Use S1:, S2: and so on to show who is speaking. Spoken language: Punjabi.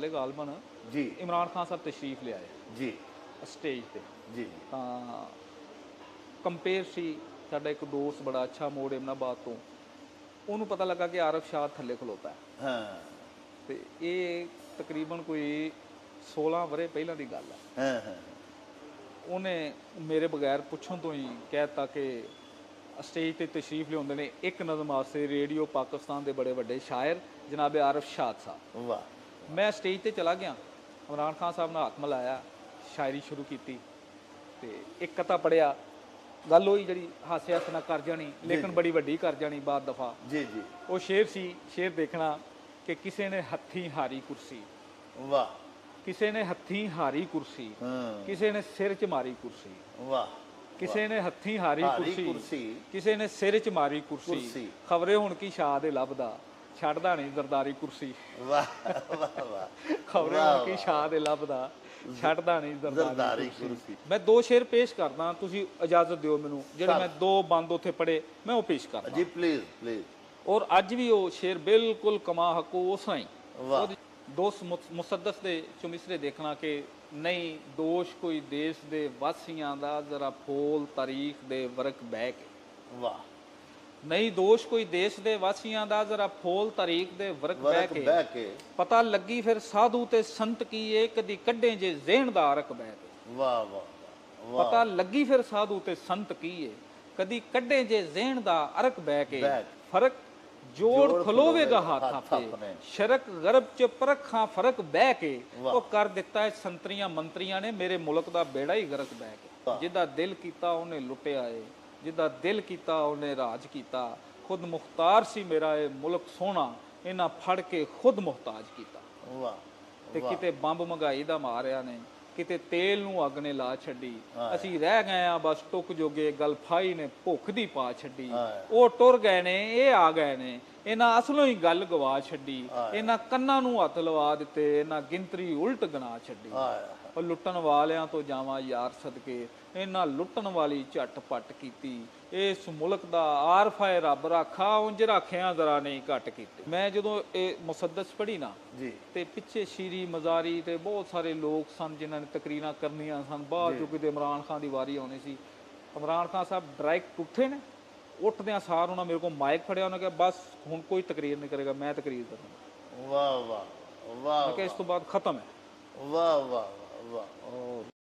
S1: थल्ले गालबन
S2: जी
S1: इमरान खान साहब तशरीफ ले आए
S2: जी
S1: स्टेज ते
S2: जी
S1: ਤਾਂ ਕੰਪੇਅਰ ਸੀ ਸਾਡਾ ਇੱਕ ਦੋਸਤ ਬੜਾ ਅੱਛਾ ਮੋੜ ਇਮਨਾਬਾਦ ਤੋਂ ਉਹਨੂੰ ਪਤਾ ਲੱਗਾ ਕਿ ਆਰਫ ਸ਼ਾਹ ਥੱਲੇ ਖਲੋਤਾ ਹੈ
S2: हाँ
S1: ਤੇ ਇਹ ਤਕਰੀਬਨ ਕੋਈ 16 ਵਰੇ ਪਹਿਲਾਂ ਦੀ ਗੱਲ ਹੈ
S2: हाँ हाँ
S1: ਉਹਨੇ ਮੇਰੇ ਬਗੈਰ ਪੁੱਛਣ ਤੋਂ ਹੀ ਕਹਿਤਾ ਕਿ ਸਟੇਜ ਤੇ ਤਸ਼ਰੀਫ ਲਿਆਉਂਦੇ ਨੇ ਇੱਕ ਨਜ਼ਮ ਵਾਸਤੇ ਰੇਡੀਓ ਪਾਕਿਸਤਾਨ ਦੇ ਬੜੇ ਵੱਡੇ ਸ਼ਾਇਰ ਜਨਾਬ ਆਰਫ ਸ਼ਾਦ ਸਾਹਿਬ
S2: वाह
S1: ਮੈਂ ਸਟੇਜ ਤੇ ਚਲਾ ਗਿਆ ਇਮਰਾਨ ਖਾਨ ਸਾਹਿਬ ਨੇ ਹੱਥ ਮਿਲਾਇਆ ਸ਼ਾਇਰੀ ਸ਼ੁਰੂ ਕੀਤੀ ਤੇ ਇੱਕ ਕਤਾ ਪੜਿਆ ਗੱਲ ਹੋਈ ਜਿਹੜੀ ਹਾਸੇ ਹਾਸੇ ਨਾਲ ਕਰ ਜਾਣੀ ਲੇਕਿਨ ਬੜੀ ਵੱਡੀ ਕਰ ਜਾਣੀ ਬਾਅਦ ਦਫਾ
S2: जी जी
S1: ਉਹ ਸ਼ੇਰ ਸੀ ਸ਼ੇਰ ਦੇਖਣਾ ਕਿ ਕਿਸੇ ਨੇ ਹੱਥੀਂ ਹਾਰੀ ਕੁਰਸੀ
S2: वाह
S1: ਕਿਸੇ ਨੇ ਹੱਥੀਂ ਹਾਰੀ ਕੁਰਸੀ
S2: हाँ
S1: ਕਿਸੇ ਨੇ ਸਿਰ 'ਚ ਮਾਰੀ ਕੁਰਸੀ
S2: वाह
S1: ਕਿਸੇ ਨੇ ਹੱਥੀਂ ਹਾਰੀ
S2: कुर्सी
S1: ਕੁਰਸੀ ਕਿਸੇ ਨੇ ਸਿਰ 'ਚ ਮਾਰੀ ਕੁਰਸੀ
S2: ਕੁਰਸੀ।
S1: ਖਬਰੇ ਹੁਣ ਕੀ ਸ਼ਾਹ ਦੇ ਲੱਭਦਾ ਛੱਡਦਾ ਨਹੀਂ ਜ਼ਰਦਾਰੀ ਕੁਰਸੀ
S2: वाह वाह वाह
S1: ਖਬਰੇ ਹੁਣ ਕੀ ਸ਼ਾਹ ਦੇ ਲੱਭਦਾ ਛੱਡਦਾ ਨਹੀਂ ਜ਼ਰਦਾਰੀ
S2: जरदारी
S1: ਕੁਰਸੀ
S2: कुर्सी
S1: ਮੈਂ ਦੋ ਸ਼ੇਰ ਪੇਸ਼ ਕਰਦਾ ਤੁਸੀਂ ਇਜਾਜ਼ਤ ਦਿਓ ਮੈਨੂੰ ਜਿਹੜੇ ਮੈਂ ਦੋ ਬੰਦ ਉੱਥੇ ਪੜੇ ਮੈਂ ਉਹ ਪੇਸ਼ ਕਰਦਾ
S2: जी प्लीज प्लीज
S1: ਔਰ ਅੱਜ ਵੀ ਉਹ ਸ਼ੇਰ ਬਿਲਕੁਲ ਕਮਾ ਹਕੂ ਉਸ ਤਰ੍ਹਾਂ ਹੀ
S2: वाह
S1: ਉਹਦੀ ਦੋਸਤ ਮੁਸੱਦਸ ਦੇ ਚੁਮਿਸਰੇ ਦੇਖਣਾ ਕਿ ਨਹੀਂ ਦੋਸ਼ ਕੋਈ ਦੇਸ਼ ਦੇ ਵਾਸੀਆਂ ਦਾ ਜ਼ਰਾ ਫੋਲ ਤਾਰੀਖ ਦੇ ਵਰਕ ਬਹਿ ਕੇ
S2: वाह
S1: ਨਹੀਂ ਦੋਸ਼ ਕੋਈ ਦੇਸ਼ ਦੇ ਵਾਸੀਆਂ ਦਾ ਜ਼ਰਾ ਫੋਲ ਤਾਰੀਖ ਦੇ ਵਰਕ ਬਹਿ
S2: वर्क
S1: ਕੇ
S2: बह के
S1: ਪਤਾ ਲੱਗੀ ਫਿਰ ਸਾਧੂ ਤੇ ਸੰਤ ਕੀ ਏ ਕਦੀ ਕੱਢੇ ਜੇ ਜ਼ੇਨ ਦਾ ਅਰਕ ਬਹਿ ਕੇ
S2: वाह वाह वाह
S1: ਪਤਾ ਲੱਗੀ ਫਿਰ ਸਾਧੂ ਤੇ ਸੰਤ ਕੀ ਏ ਕਦੀ ਕੱਢੇ ਜੇ ਜ਼ੇਨ ਦਾ ਅਰਕ ਬਹਿ ਕੇ
S2: ਬਹਿ ਕੇ।
S1: ਫਰਕ ਜੋੜ ਖਲੋਵੇਗਾ ਹੱਥ
S2: ਹੱਥ
S1: ਆਪੇ
S2: ਆਪਣੇ।
S1: ਸ਼ਰਕ ਗਰਬ ਚ ਪਰਖਾਂ ਫਰਕ ਬਹਿ ਕੇ ਉਹ ਕਰ ਦਿੱਤਾ ਹੈ ਸੰਤਰੀਆਂ ਮੰਤਰੀਆਂ ਨੇ ਮੇਰੇ ਮੁਲਕ ਦਾ ਬੇੜਾ ਹੀ ਗਰਕ ਬਹਿ ਕੇ ਜਿਹਦਾ ਦਿਲ ਕੀਤਾ ਉਹਨੇ ਲੁੱਟਿਆ ਏ ਜਿਹਦਾ ਦਿਲ ਕੀਤਾ ਉਹਨੇ ਰਾਜ ਕੀਤਾ ਖੁਦ ਮੁਖਤਾਰ ਸੀ ਮੇਰਾ ਇਹ ਮੁਲਕ ਸੋਹਣਾ ਇਹਨਾਂ ਫੜ ਕੇ ਖੁਦ ਮੁਹਤਾਜ ਕੀਤਾ
S2: वाह
S1: ਤੇ ਕਿਤੇ ਬੰਬ ਮਹਿੰਗਾਈ ਦਾ ਮਾਰਿਆ ਨੇ ਕਿਤੇ ਤੇਲ ਨੂੰ ਅੱਗ ਨੇ ਲਾ ਛੱਡੀ ਅਸੀਂ ਰਹਿ ਗਏ ਆ ਬਸ ਟੁੱਕ ਜੋਗੇ ਗਲਫਾਈ ਨੇ ਭੁੱਖ ਦੀ ਪਾ ਛੱਡੀ ਉਹ ਟੁਰ ਗਏ ਨੇ ਇਹ ਆ ਗਏ ਨੇ ਇਹਨਾਂ ਅਸਲੋਂ ਹੀ ਗੱਲ ਗਵਾ ਛੱਡੀ ਇਹਨਾਂ ਕੰਨਾਂ ਨੂੰ ਹੱਥ ਲਵਾ ਦਿੱਤੇ ਇਹਨਾਂ ਗਿਣਤਰੀ ਉਲਟ ਗਣਾ ਛੱਡੀ ਉਹ ਲੁੱਟਣ ਵਾਲਿਆਂ ਤੋਂ ਜਾਵਾਂ ਯਾਰ ਸਦਕੇ ਇਹਨਾਂ ਲੁੱਟਣ ਵਾਲੀ ਝਟਪਟ ਕੀਤੀ ਇਸ ਮੁਲਕ ਦਾ ਆਰਫਾ ਏ ਰੱਬ ਰਾਖਾ ਉਂਝ ਰਾਖਿਆਂ ਜ਼ਰਾ ਨਹੀਂ ਘਟ ਕੀਤੀ ਮੈਂ ਜਦੋਂ ਇਹ ਮੁਸੱਦਸ ਪੜ੍ਹੀ ਨਾ
S2: जी
S1: ਤੇ ਪਿੱਛੇ ਸ਼ੀਰੀ ਮਜ਼ਾਰੀ ਤੇ ਬਹੁਤ ਸਾਰੇ ਲੋਕ ਸਨ ਜਿਨ੍ਹਾਂ ਨੇ ਤਕਰੀਰਾਂ ਕਰਨੀਆਂ ਸਨ ਬਾਅਦ ਚੋਂ ਕਿਤੇ ਇਮਰਾਨ ਖਾਨ ਦੀ ਵਾਰੀ ਆਉਣੀ ਸੀ ਇਮਰਾਨ ਖਾਨ ਸਾਹਿਬ ਡਾਇਰੈਕਟ ਉੱਠੇ ਨੇ ਉੱਠਦਿਆਂ ਸਾਰ ਉਹਨਾਂ ਮੇਰੇ ਕੋਲ ਮਾਈਕ ਫੜਿਆ ਉਹਨਾਂ ਕਿਹਾ ਬਸ ਹੁਣ ਕੋਈ ਤਕਰੀਰ ਨਹੀਂ ਕਰੇਗਾ ਮੈਂ ਤਕਰੀਰ ਕਰਾਂਗਾ
S2: वाह वाह वाह
S1: ਮੈਂ ਕਿਹਾ ਇਸ ਤੋਂ ਬਾਅਦ ਖਤਮ ਹੈ
S2: वाह वाह वाह